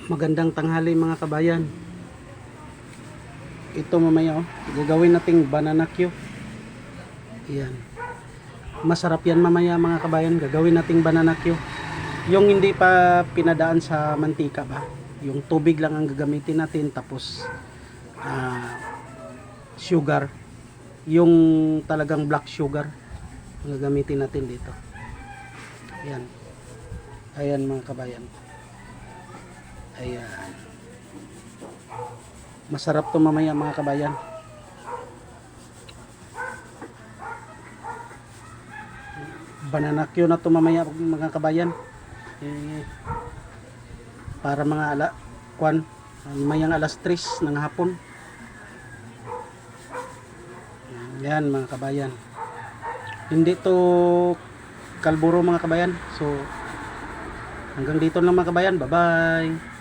Magandang tanghali mga kabayan. Ito mamaya gagawin nating banana Q. Yan. Masarap yan mamaya mga kabayan. Gagawin nating banana Q. Yung hindi pa pinadaan sa mantika ba. Yung tubig lang ang gagamitin natin, tapos sugar. Yung talagang black sugar ang gagamitin natin dito. Yan. Ayan mga kabayan. Ayan. Masarap to mamaya mga kabayan. Banana Q na to mamaya mga kabayan. Para mga mayang alas 3 ng hapon. Yan mga kabayan. Hindi to kalburo mga kabayan. So hanggang dito lang mga kabayan. Bye bye.